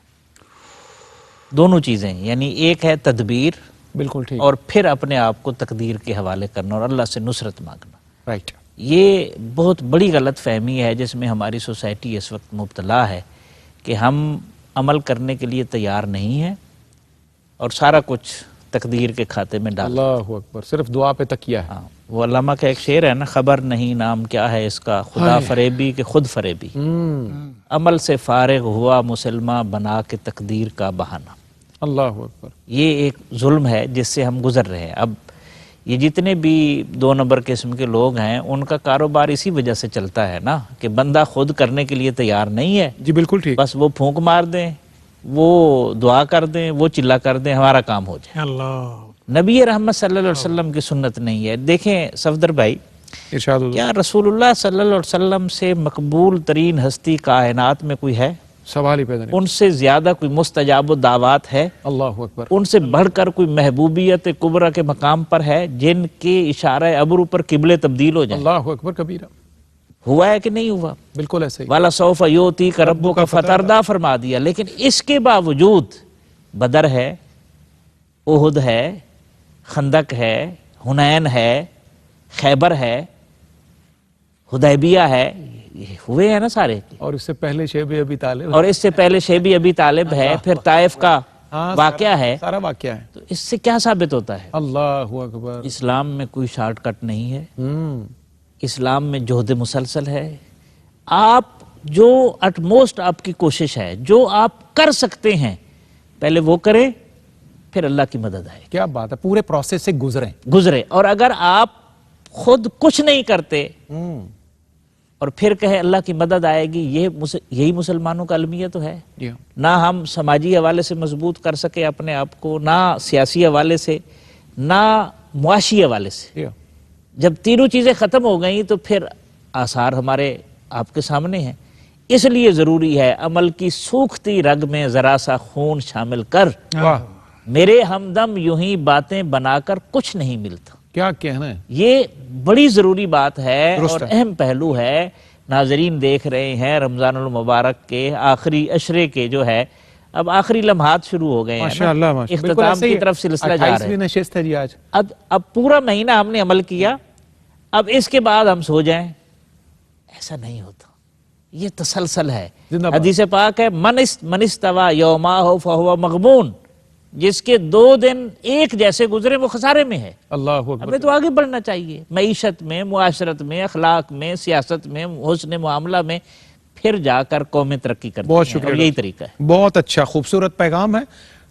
دونوں چیزیں، یعنی ایک ہے تدبیر، بالکل ٹھیک، اور پھر اپنے آپ کو تقدیر کے حوالے کرنا اور اللہ سے نصرت مانگنا۔ رائٹ، یہ بہت بڑی غلط فہمی ہے جس میں ہماری سوسائٹی اس وقت مبتلا ہے، کہ ہم عمل کرنے کے لیے تیار نہیں ہیں اور سارا کچھ تقدیر کے کھاتے میں ڈال۔ اللہ اکبر، صرف دعا پہ تکیہ ہے۔ ہاں، وہ علامہ کا ایک شعر ہے نا، خبر نہیں نام کیا ہے اس کا، خدا فریبی کہ خود فریبی، عمل سے فارغ ہوا مسلمہ بنا کے تقدیر کا بہانہ۔ اللہ اکبر، یہ ایک ظلم ہے جس سے ہم گزر رہے ہیں۔ اب یہ جتنے بھی 2 نمبر قسم کے لوگ ہیں، ان کا کاروبار اسی وجہ سے چلتا ہے نا، کہ بندہ خود کرنے کے لیے تیار نہیں ہے، جی بالکل ٹھیک، بس وہ پھونک مار دیں، وہ دعا کر دیں، وہ چلا کر دیں، ہمارا کام ہو جائے۔ اللہ، نبی رحمت صلی اللہ علیہ وسلم کی سنت نہیں ہے۔ دیکھیں صفدر بھائی، ارشاد اللہ، کیا رسول اللہ صلی اللہ علیہ وسلم سے مقبول ترین ہستی کائنات میں کوئی ہے؟ سوال ہی پیدا نہیں۔ ان سے زیادہ کوئی مستجاب الدعوات ہے؟ اللہ اکبر، ان سے بڑھ کر کوئی محبوبیت کبریٰ کے مقام پر ہے جن کے اشارہ ابرو پر قبلے تبدیل ہو جائیں؟ اللہ اکبر کبیرہ، ہوا ہے کہ نہیں ہوا؟ بالکل ایسے ہی۔ والا سوف یوتی کا ربو کا فتردہ فرما دیا، لیکن اس کے باوجود بدر ہے، احد ہے، خندق ہے، حنین ہے، خیبر ہے، حدیبیہ ہے، یہ ہوئے ہیں نا سارے، اور اس سے پہلے شیب ابی طالب، اور اس سے پہلے شیبی ابی طالب ہے، پھر طائف کا واقعہ ہے۔ سارا واقعہ ہے۔ تو اس سے کیا ثابت ہوتا ہے؟ اللہ اکبر، اسلام میں کوئی شارٹ کٹ نہیں ہے، اسلام میں جہد مسلسل ہے۔ آپ جو اٹموسٹ آپ کی کوشش ہے، جو آپ کر سکتے ہیں، پہلے وہ کریں، پھر اللہ کی مدد آئے، کیا بات ہے، پورے پروسیس سے گزرے۔ اور اگر آپ خود کچھ نہیں کرتے اور پھر کہے اللہ کی مدد آئے گی، یہی مسلمانوں کا المیہ تو ہے۔ نہ ہم سماجی حوالے سے مضبوط کر سکے اپنے آپ کو، نہ سیاسی حوالے سے، نہ معاشی حوالے سے۔ جب تینوں چیزیں ختم ہو گئیں تو پھر آثار ہمارے آپ کے سامنے ہیں۔ اس لیے ضروری ہے عمل کی سوکھتی رگ میں ذرا سا خون شامل کر، میرے ہمدم یوں ہی باتیں بنا کر کچھ نہیں ملتا۔ کیا کہنا ہے، یہ بڑی ضروری بات ہے اور اہم پہلو ہے۔ ناظرین دیکھ رہے ہیں رمضان المبارک کے آخری عشرے کے جو ہے اب آخری لمحات شروع ہو گئے ہیں ماشاءاللہ نا، اختتام کی طرف سلسلہ جا رہا 28ویں ہے. نشست ہے جی آج. اب پورا مہینہ ہم نے عمل کیا، اب اس کے بعد ہم سو جائیں، ایسا نہیں ہوتا. یہ تسلسل ہے. زندہ باد. حدیث پاک ہے من استوى یومہ فہو مغبون، جس کے 2 دن ایک جیسے گزرے وہ خسارے میں ہے. اللہ اکبر. ہمیں تو آگے بڑھنا چاہیے، معیشت میں، معاشرت میں، اخلاق میں، سیاست میں، حسن معاملہ میں، پھر جا کر قومیں ترقی کرتی بہت ہیں. شکریہ. اور یہی طریقہ ہے. بہت اچھا خوبصورت پیغام ہے.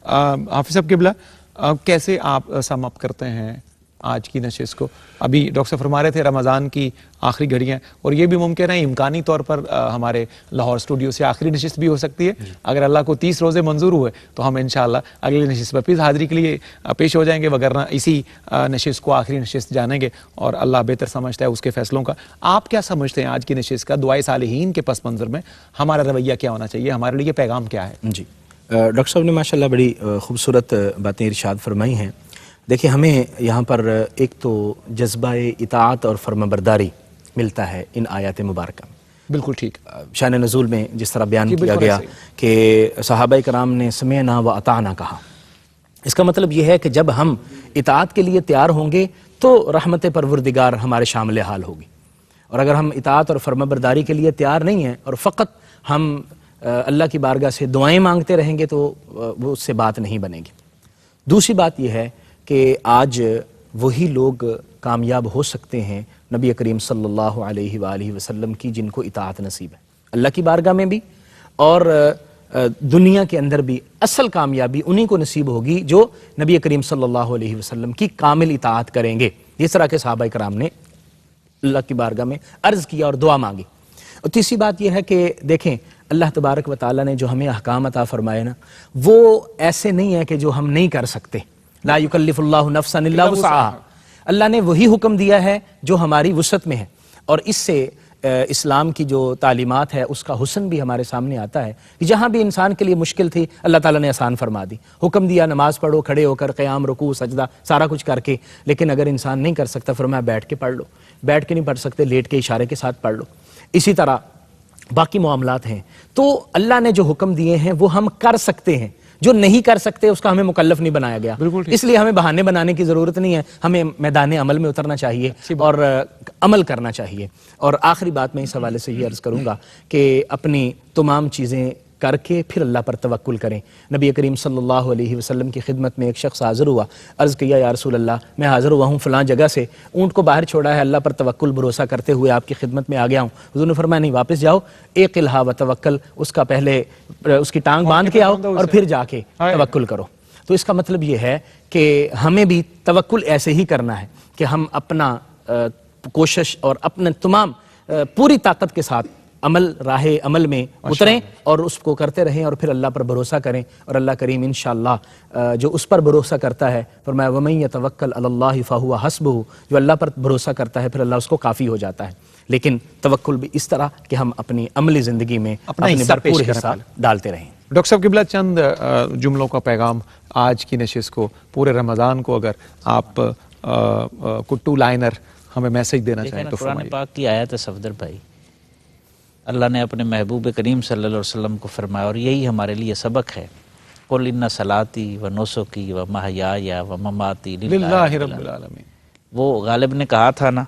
حافظ صاحب قبلہ، کیسے آپ سم اپ کرتے ہیں آج کی نشست کو؟ ابھی ڈاکٹر صاحب فرما رہے تھے رمضان کی آخری گھڑیاں، اور یہ بھی ممکن ہے امکانی طور پر ہمارے لاہور اسٹوڈیو سے آخری نشست بھی ہو سکتی ہے. اگر اللہ کو 30 روزے منظور ہوئے تو ہم انشاءاللہ اگلی نشست پر پھر حاضری کے لیے پیش ہو جائیں گے، وگرنہ اسی نشست کو آخری نشست جانیں گے، اور اللہ بہتر سمجھتا ہے اس کے فیصلوں کا. آپ کیا سمجھتے ہیں آج کی نشست کا دعائے صالحین کے پس منظر میں ہمارا رویہ کیا ہونا چاہیے، ہمارے لیے پیغام کیا ہے؟ جی ڈاکٹر صاحب نے ماشاءاللہ بڑی خوبصورت باتیں ارشاد فرمائی ہیں. دیکھیں ہمیں یہاں پر ایک تو جذبہ اطاعت اور فرمانبرداری ملتا ہے ان آیات مبارکہ میں. بالکل ٹھیک. شان نزول میں جس طرح بیان کیا بالکل گیا ایسے ہی. کہ صحابہ کرام نے سمعنا و اطعنا کہا. اس کا مطلب یہ ہے کہ جب ہم اطاعت کے لیے تیار ہوں گے تو رحمت پروردگار ہمارے شامل حال ہوگی، اور اگر ہم اطاعت اور فرمانبرداری کے لیے تیار نہیں ہیں اور فقط ہم اللہ کی بارگاہ سے دعائیں مانگتے رہیں گے تو وہ اس سے بات نہیں بنے گی. دوسری بات یہ ہے کہ آج وہی لوگ کامیاب ہو سکتے ہیں نبی کریم صلی اللہ علیہ وآلہ وسلم کی جن کو اطاعت نصیب ہے، اللہ کی بارگاہ میں بھی اور دنیا کے اندر بھی. اصل کامیابی انہی کو نصیب ہوگی جو نبی کریم صلی اللہ علیہ وسلم کی کامل اطاعت کریں گے، جس طرح کے صحابہ کرام نے اللہ کی بارگاہ میں عرض کیا اور دعا مانگی. اور تیسری بات یہ ہے کہ دیکھیں اللہ تبارک و تعالیٰ نے جو ہمیں احکام عطا فرمائے نا، وہ ایسے نہیں ہے کہ جو ہم نہیں کر سکتے. لا یکلف اللہ نفسا الا وسعہا، اللہ نے وہی حکم دیا ہے جو ہماری وسعت میں ہے، اور اس سے اسلام کی جو تعلیمات ہے اس کا حسن بھی ہمارے سامنے آتا ہے کہ جہاں بھی انسان کے لیے مشکل تھی اللہ تعالیٰ نے آسان فرما دی. حکم دیا نماز پڑھو کھڑے ہو کر، قیام، رکوع، سجدہ، سارا کچھ کر کے. لیکن اگر انسان نہیں کر سکتا فرمایا بیٹھ کے پڑھ لو، بیٹھ کے نہیں پڑھ سکتے لیٹ کے اشارے کے ساتھ پڑھ لو. اسی طرح باقی معاملات ہیں. تو اللہ نے جو حکم دیے ہیں وہ ہم کر سکتے ہیں، جو نہیں کر سکتے اس کا ہمیں مکلف نہیں بنایا گیا. اس لیے ہمیں بہانے بنانے کی ضرورت نہیں ہے، ہمیں میدان عمل میں اترنا چاہیے اور عمل کرنا چاہیے. اور آخری بات میں اس حوالے سے یہ عرض کروں گا کہ اپنی تمام چیزیں کر کے پھر اللہ پر توکل کریں. نبی کریم صلی اللہ علیہ وسلم کی خدمت میں ایک شخص حاضر ہوا، عرض کیا یا رسول اللہ میں حاضر ہوا ہوں فلاں جگہ سے، اونٹ کو باہر چھوڑا ہے، اللہ پر توکل بھروسہ کرتے ہوئے آپ کی خدمت میں آ گیا ہوں. حضور نے فرمایا نہیں، واپس جاؤ، ایک الہا و توکل، اس کا پہلے اس کی ٹانگ باندھ کے آؤ اور پھر جا کے توکل کرو. تو اس کا مطلب یہ ہے کہ ہمیں بھی توکل ایسے ہی کرنا ہے کہ ہم اپنا کوشش اور اپنے تمام پوری طاقت کے ساتھ راہ عمل میں اتریں اور اس کو کرتے رہیں اور پھر اللہ پر بھروسہ کریں. اور اللہ کریم انشاءاللہ جو اس پر بھروسہ کرتا ہے فرمایا وَمَن يَتَوَكَّلْ عَلَى اللَّهِ فَهُوَ حَسْبُهُ، جو اللہ پر بھروسہ کرتا ہے پھر اللہ اس کو کافی ہو جاتا ہے. لیکن توکل بھی اس طرح کہ ہم اپنی عملی زندگی میں اپنے بھرپور حصہ ڈالتے رہیں. ڈاکٹر صاحب قبلہ چند جملوں کا پیغام آج کی نشست کو، پورے رمضان کو اگر آپ کٹو لائنر ہمیں میسج دینا چاہیں تو قرآن پاک کی آیت ہے صفدر بھائی، اللہ نے اپنے محبوب کریم صلی اللہ علیہ وسلم کو فرمایا اور یہی ہمارے لیے سبق ہے، قُلْ إِنَّ صَلَاتِي وَنُسُكِي وَمَحْيَايَ وَمَمَاتِي لِلَّهِ رب العالمین. وہ غالب نے کہا تھا نا،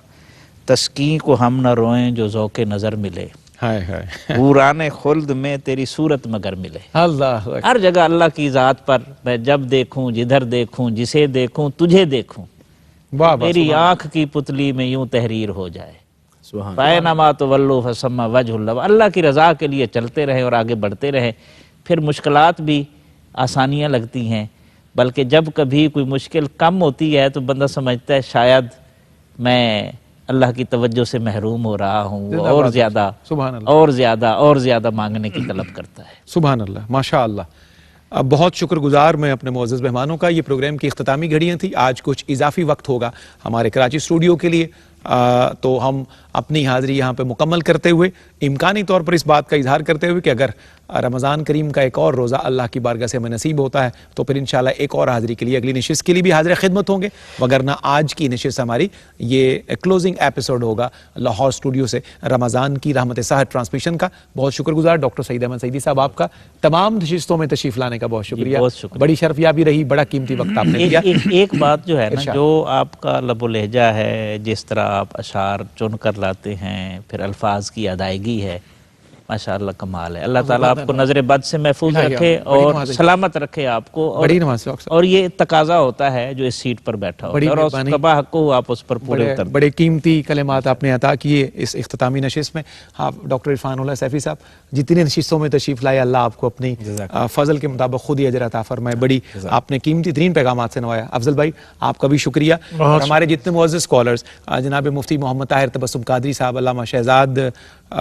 تسکین کو ہم نہ روئیں جو ذوق نظر ملے، ہائے ہائے حوران خلد میں تیری صورت مگر ملے. اللہ ہر جگہ اللہ کی ذات پر میں جب دیکھوں، جدھر دیکھوں، جسے دیکھوں، تجھے دیکھوں، میری آنکھ کی پتلی میں یوں تحریر ہو جائے. فَإِنَّمَا تُوَلُّوا فَثَمَّ وَجْهُ اللَّهِ، اللہ کی رضا کے لیے چلتے رہیں اور آگے بڑھتے رہیں. پھر مشکلات بھی آسانیاں لگتی ہیں، بلکہ جب کبھی کوئی مشکل کم ہوتی ہے تو بندہ سمجھتا ہے شاید میں اللہ کی توجہ سے محروم ہو رہا ہوں، اور زیادہ اور زیادہ اور زیادہ مانگنے کی طلب کرتا ہے. سبحان اللہ، ماشاء اللہ. بہت شکر گزار میں اپنے معزز مہمانوں کا. یہ پروگرام کی اختتامی گھڑیاں تھیں. آج کچھ اضافی وقت ہوگا ہمارے کراچی اسٹوڈیو کے لیے، تو ہم اپنی حاضری یہاں پہ مکمل کرتے ہوئے امکانی طور پر اس بات کا اظہار کرتے ہوئے کہ اگر رمضان کریم کا ایک اور روزہ اللہ کی بارگاہ سے ہمیں نصیب ہوتا ہے تو پھر انشاءاللہ ایک اور حاضری کے لیے اگلی نشست کے لیے بھی حاضر خدمت ہوں گے، وگرنہ آج کی نشست ہماری یہ کلوزنگ ایپیسوڈ ہوگا لاہور اسٹوڈیو سے رمضان کی رحمت سحر ٹرانسمیشن کا۔ بہت شکر گزار ڈاکٹر سعید احمد سعیدی صاحب آپ کا، تمام نشستوں میں تشریف لانے کا بہت شکریہ، بہت شکریہ، بڑی شرفیابی رہی، بڑا قیمتی وقت آپ نے دیا۔ ایک بات جو ہے نا، جو آپ کا لب و لہجہ ہے، جس طرح آپ اشعار چن کر لاتے ہیں، پھر الفاظ کی ادائیگی ہے، ماشاءاللہ کمال ہے۔ اللہ تعالیٰ آپ کو نظر بد سے محفوظ رکھے اور سلامت رکھے آپ کو، اور یہ تقاضا ہوتا ہے جو اس سیٹ پر بیٹھا ہوتا ہے، اور اس کا باحق کو آپ اس پر پورے اتر بڑے قیمتی کلمات آپ نے عطا کیے اس اختتامی نشست میں۔ آپ ڈاکٹر عرفان اللہ سیفی صاحب جتنی نشستوں میں تشریف لائے، اللہ آپ کو اپنی فضل کے مطابق خود ہی اجر عطا فرمائے، بڑی آپ نے قیمتی ترین پیغامات سے نوایا۔ افضل بھائی آپ کا بھی شکریہ، اور ہمارے جتنے معزز اسکالرز جناب مفتی محمد طاہر تبسم قادری صاحب، علامہ شہزاد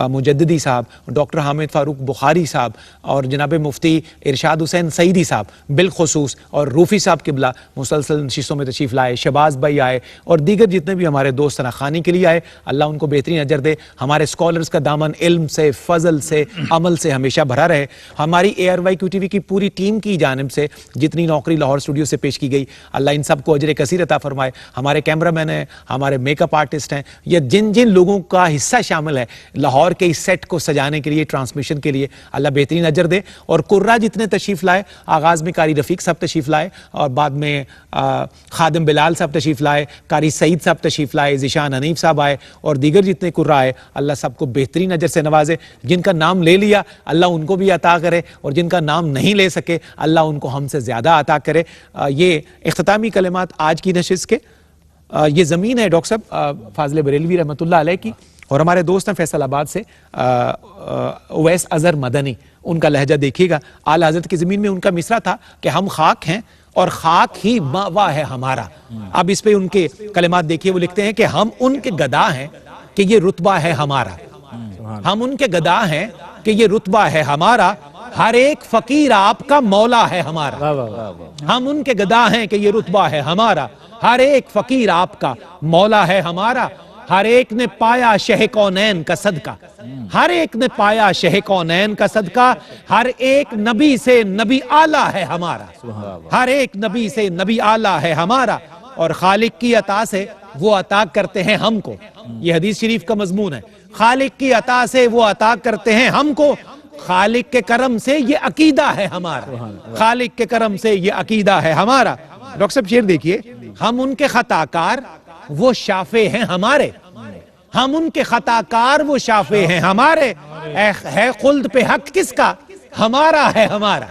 مجددی صاحب، ڈاکٹر حامد فاروق بخاری صاحب، اور جناب مفتی ارشاد حسین سعیدی صاحب بالخصوص، اور روفی صاحب قبلہ مسلسل نشستوں میں تشریف لائے، شہباز بھائی آئے، اور دیگر جتنے بھی ہمارے دوست شناخوانی کے لیے آئے، اللہ ان کو بہترین اجر دے۔ ہمارے اسکالرز کا دامن علم سے، فضل سے، عمل سے ہمیشہ بھرا رہے۔ ہماری ARYQ TV کی پوری ٹیم کی جانب سے جتنی نوکری لاہور اسٹوڈیو سے پیش کی گئی، اللہ ان سب کو اجر کثیر عطا فرمائے۔ ہمارے کیمرہ مین ہیں، ہمارے میک اپ آرٹسٹ ہیں، یا جن جن لوگوں کا حصہ شامل ہے لاہور کے اس سیٹ کو سجانے کے لیے، ٹرانسمیشن کے لیے، اللہ بہترین اجر دے۔ اور قرہ جتنے تشریف لائے، آغاز میں قاری رفیق صاحب تشریف لائے، اور بعد میں خادم بلال صاحب تشریف لائے، قاری سعید صاحب تشریف لائے، ذیشان حنیف صاحب آئے، اور دیگر جتنے قرہ آئے، اللہ سب کو بہترین اجر سے نوازے۔ جن کا نام لے لیا اللہ ان کو بھی عطا کرے، اور جن کا نام نہیں لے سکے اللہ ان کو ہم سے زیادہ عطا کرے۔ یہ اختتامی کلمات آج کی نشست کے۔ یہ زمین ہے ڈاکٹر صاحب فاضل بریلوی رحمۃ اللہ علیہ کی، اور ہمارے دوست ہیں فیصل آباد سے اویس اظہر مدنی، ان کا لہجہ دیکھیے گا۔ اعلیٰ حضرت کی زمین میں ان کا مصرع تھا کہ ہم خاک ہیں اور خاک ہی ماوا ہے ہمارا۔ اب اس پہ ان کے کلمات دیکھیے، وہ لکھتے ہیں کہ ہم ان کے گدا ہیں کہ یہ رتبہ ہے ہمارا، ہم ان کے گدا ہیں کہ یہ رتبہ ہے ہمارا، ہر ایک فقیر آپ کا مولا ہے ہمارا۔ ہم ان کے گدا ہیں کہ یہ رتبہ ہے ہمارا، ہر ایک فقیر آپ کا مولا ہے ہمارا، ہر ایک نے پایا شہ کونین کا صدقہ، ہر ایک نے پایا شہ کونین کا صدقہ، ہر ایک نبی سے نبی اعلیٰ ہے ہمارا، ہر ایک نبی سے نبی اعلیٰ ہے ہمارا، اور خالق کی عطا سے وہ عطا کرتے ہیں ہم کو۔ یہ حدیث شریف کا مضمون ہے، خالق کی عطا سے وہ عطا کرتے ہیں ہم کو، خالق کے کرم سے یہ عقیدہ ہے ہمارا، خالق کے کرم سے یہ عقیدہ ہے ہمارا۔ ڈاکٹر صاحب شعر دیکھیے، ہم ان کے خطا کار وہ شافع ہیں ہمارے، ہم ان کے خطا کار وہ شافع ہیں ہمارے، ہے خلد پہ حق کس کا، ہمارا ہے ہمارا،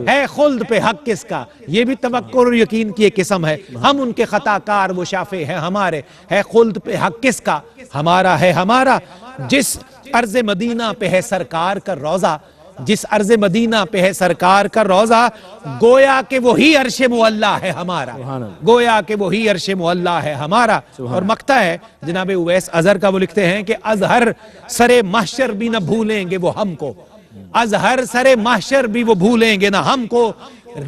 ہے خلد پہ حق کس کا۔ یہ بھی توقع اور یقین کی ایک قسم ہے، ہم ان کے خطا کار وہ شافع ہیں ہمارے، ہے خلد پہ حق کس کا، ہمارا ہے ہمارا۔ جس ارض مدینہ پہ ہے سرکار کا روضہ، جس ارض مدینہ پہ ہے سرکار کا روضہ، گویا کہ وہی عرش معلیٰ ہے ہمارا، گویا کہ وہی عرش معلیٰ ہے ہمارا۔ اور مقطع ہے جناب اویس اظہر کا، وہ لکھتے ہیں کہ ازہر سر محشر بھی نہ بھولیں گے وہ ہم کو، ازہر سر محشر بھی وہ بھولیں گے نہ ہم کو،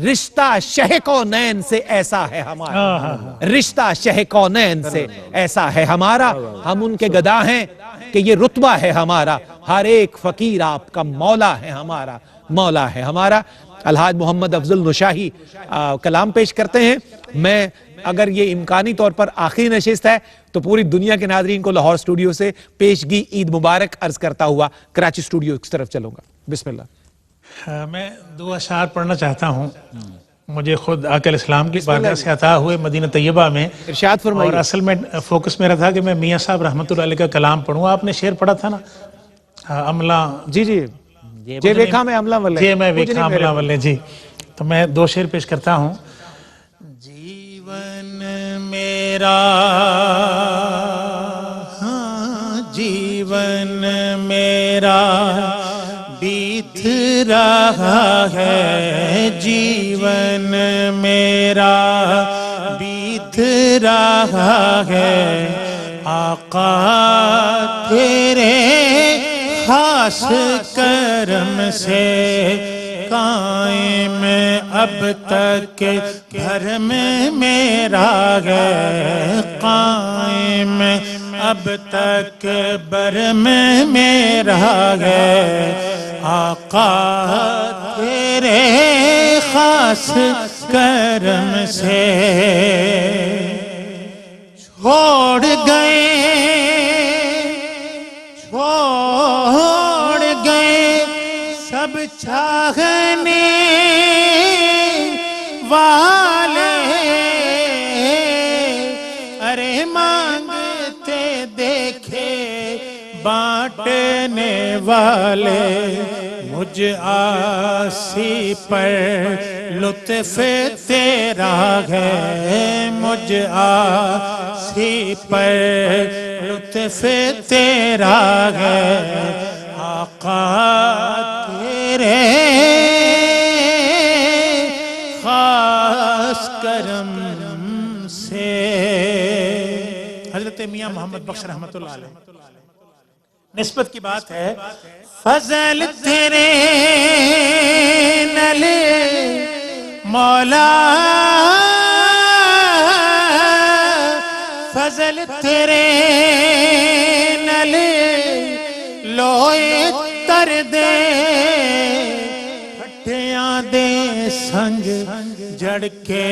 رشتہ شہ کونین سے ایسا ہے ہمارا، رشتہ شہ کونین سے ایسا ہے ہمارا، ہم ان کے گدا ہیں کہ یہ رتبہ ہے ہمارا، ہر ایک فقیر آپ کا مولا ہے ہمارا، مولا ہے ہمارا۔ الحاج محمد افضل نشاہی کلام پیش کرتے ہیں۔ میں اگر یہ امکانی طور پر آخری نشست ہے تو پوری دنیا کے ناظرین کو لاہور اسٹوڈیو سے پیشگی عید مبارک عرض کرتا ہوا کراچی اسٹوڈیو کی طرف چلوں گا۔ بسم اللہ۔ میں دو اشعار پڑھنا چاہتا ہوں، مجھے خود آقا الاسلام کی بارگاہ سے عطا ہوئے مدینہ طیبہ میں، ارشاد فرمائیے۔ اور اصل میں فوکس میرا تھا کہ میں میاں صاحب رحمۃ اللہ علیہ کا کلام پڑھوں۔ آپ نے شعر پڑھا تھا نا، عملہ، جی جی جے ویکھا میں عملہ والے، جی میں ویکھا عملہ والے، جی تو میں دو شعر پیش کرتا ہوں۔ جیون میرا، جیون میرا بیت رہا ہے، جیون میرا بیت رہا ہے، آقا تیرے خاص کرم سے قائم اب تک بھرم میرا ہے، قائم اب تک برم میرا ہے آقا تیرے خاص کرم سے چھوڑ گئے سب چاہنے والے ارے مانگتے دیکھے بانٹنے والے مجھ آسی پر لطف تیرا ہے مجھ آسی پر لطف تیرا ہے آقا تیرے خاص کرم سے. حضرت میاں محمد بخش رحمت اللہ علیہ نسبت کی بات ہے فضل تیرے نلے مولا فضل تیرے نلے لوئے تر دے پھٹیاں دے سنگ جڑ کے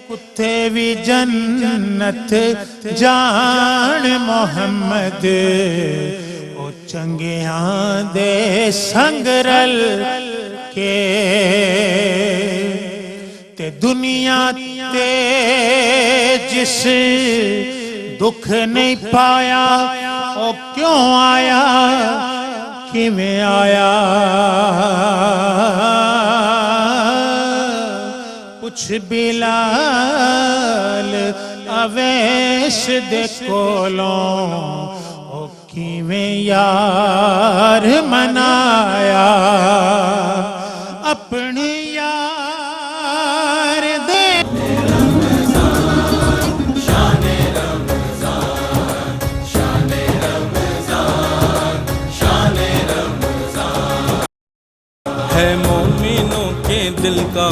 کتے بھی جنت جان محمد او چنگیاں دے سنگ رل کے تے دنیا تے جس دکھ نہیں پایا او کیوں آیا کیویں آیا پوچھ بلال اویش دے کولوں او کیویں یار منایا اپنی یار دے ہے مومنوں کے دل کا